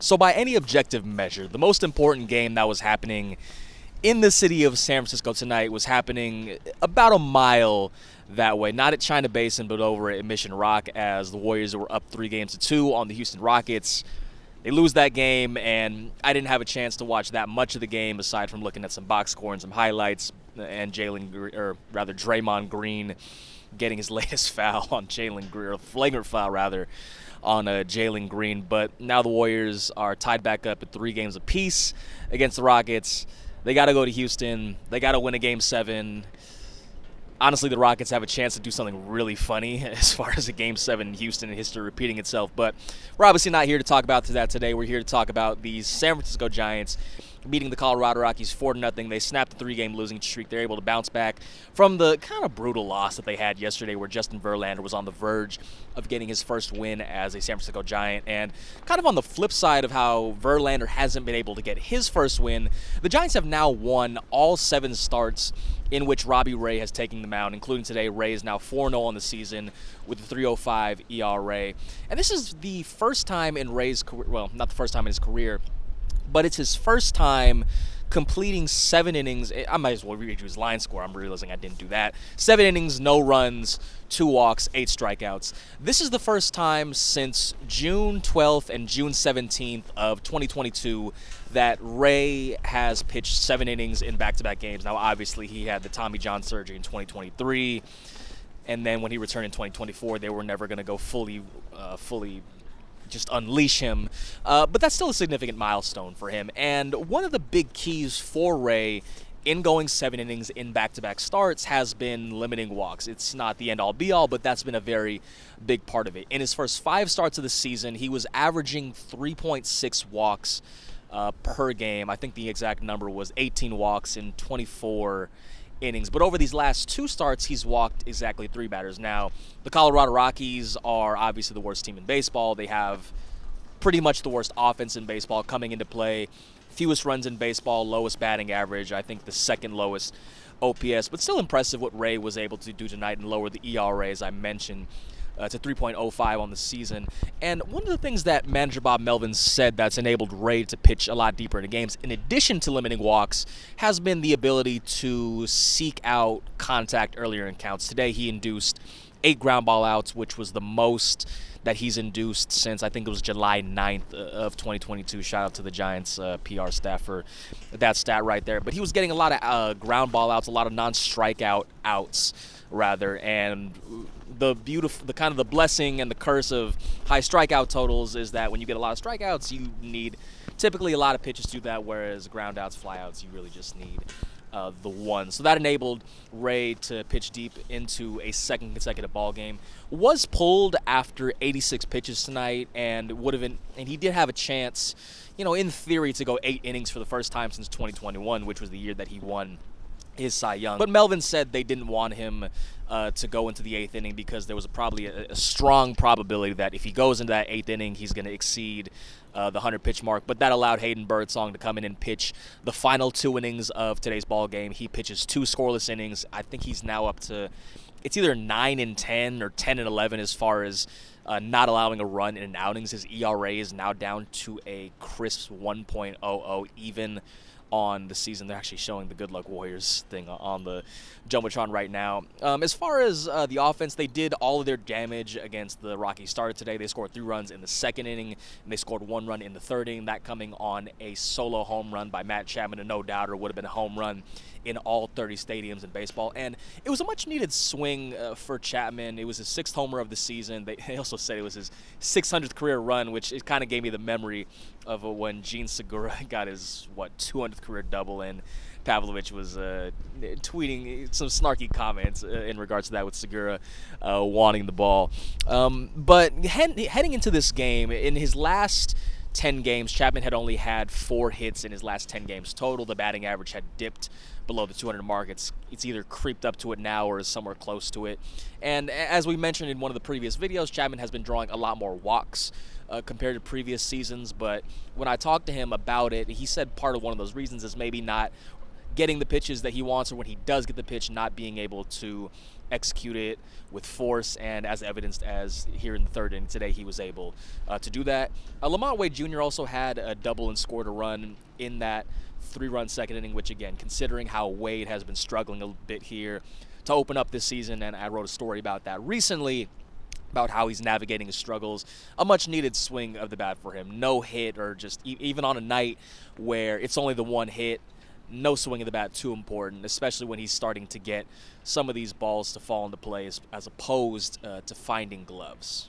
So by any objective measure, the most important game that was happening in the city of San Francisco tonight was happening about a mile that way. Not at China Basin, but over at Mission Rock, as the Warriors were up 3-2 on the Houston Rockets. They lose that game, and I didn't have a chance to watch that much of the game aside from looking at some box score and some highlights, and Draymond Green getting his latest foul on Jalen Green, or flagrant foul rather, on Jalen Green. But now the Warriors are tied back up at 3 games apiece against the Rockets. They got to go to Houston. They got to win a Game 7. Honestly, the Rockets have a chance to do something really funny as far as a Game 7 in Houston in history repeating itself. But we're obviously not here to talk about that today. We're here to talk about the San Francisco Giants beating the Colorado Rockies 4-0. They snapped the 3-game losing streak. They're able to bounce back from the kind of brutal loss that they had yesterday, where Justin Verlander was on the verge of getting his first win as a San Francisco Giant. And kind of on the flip side of how Verlander hasn't been able to get his first win, the Giants have now won all 7 starts in which Robbie Ray has taken them out, including today. Ray is now 4-0 on the season with a 3.05 ERA. And this is the first time in Ray's career, well, not the first time in his career, but it's his first time completing 7 innings. I might as well read you his line score. I'm realizing I didn't do that. 7 innings, no runs, 2 walks, 8 strikeouts. This is the first time since June 12th and June 17th of 2022 that Ray has pitched 7 innings in back-to-back games. Now, obviously, he had the Tommy John surgery in 2023, and then when he returned in 2024, they were never going to go fully just unleash him. But that's still a significant milestone for him. And one of the big keys for Ray in going 7 innings in back-to-back starts has been limiting walks. It's not the end-all be-all, but that's been a very big part of it. In his first 5 starts of the season, he was averaging 3.6 walks per game. I think the exact number was 18 walks in 24 innings. But over these last 2 starts, he's walked exactly 3 batters. Now, the Colorado Rockies are obviously the worst team in baseball. They have pretty much the worst offense in baseball coming into play. Fewest runs in baseball, lowest batting average, I think the second lowest OPS. But still impressive what Ray was able to do tonight and lower the ERA, as I mentioned, to 3.05 on the season. And one of the things that manager Bob Melvin said that's enabled Ray to pitch a lot deeper into games, in addition to limiting walks, has been the ability to seek out contact earlier in counts. Today he induced 8 ground ball outs, which was the most that he's induced since, I think it was July 9th of 2022. Shout out to the Giants PR staff for that stat right there. But he was getting a lot of ground ball outs, a lot of non-strikeout outs, rather, and the kind of the blessing and the curse of high strikeout totals is that when you get a lot of strikeouts, you need typically a lot of pitches to do that, whereas ground outs, fly outs, you really just need the one. So that enabled Ray to pitch deep into a second consecutive ball game. Was pulled after 86 pitches tonight, and he did have a chance, in theory, to go 8 innings for the first time since 2021, which was the year that he won his Cy Young. But Melvin said they didn't want him to go into the 8th inning because there was probably a strong probability that if he goes into that 8th inning, he's going to exceed the 100-pitch mark. But that allowed Hayden Birdsong to come in and pitch the final 2 innings of today's ball game. He pitches 2 scoreless innings. I think he's now up to, it's either 9-10 or 10-11 as far as not allowing a run in outings. His ERA is now down to a crisp 1.00 even on the season. They're actually showing the Good Luck Warriors thing on the Jumbotron right now. As far as the offense, they did all of their damage against the Rockies. Started today. They scored 3 runs in the 2nd inning, and they scored 1 run in the 3rd inning, that coming on a solo home run by Matt Chapman, and no doubter would have been a home run in all 30 stadiums in baseball. And it was a much-needed swing for Chapman. It was his 6th homer of the season. They also said it was his 600th career run, which it kind of gave me the memory of when Gene Segura got his, 200th career double, and Pavlovich was tweeting some snarky comments in regards to that with Segura wanting the ball. But heading into this game, in his last 10 games, Chapman had only had 4 hits in his last 10 games total. The batting average had dipped below the 200 mark. It's either creeped up to it now or is somewhere close to it. And as we mentioned in one of the previous videos, Chapman has been drawing a lot more walks compared to previous seasons. But when I talked to him about it, he said part of one of those reasons is maybe not getting the pitches that he wants, or when he does get the pitch, not being able to execute it with force, and as evidenced as here in the third inning today, he was able to do that. Lamont Wade Jr. also had a double and scored a run in that 3-run second inning, which again, considering how Wade has been struggling a bit here to open up this season, and I wrote a story about that recently, about how he's navigating his struggles, a much needed swing of the bat for him. No hit, or just even on a night where it's only the one hit, no swing of the bat too important, especially when he's starting to get some of these balls to fall into place as opposed to finding gloves.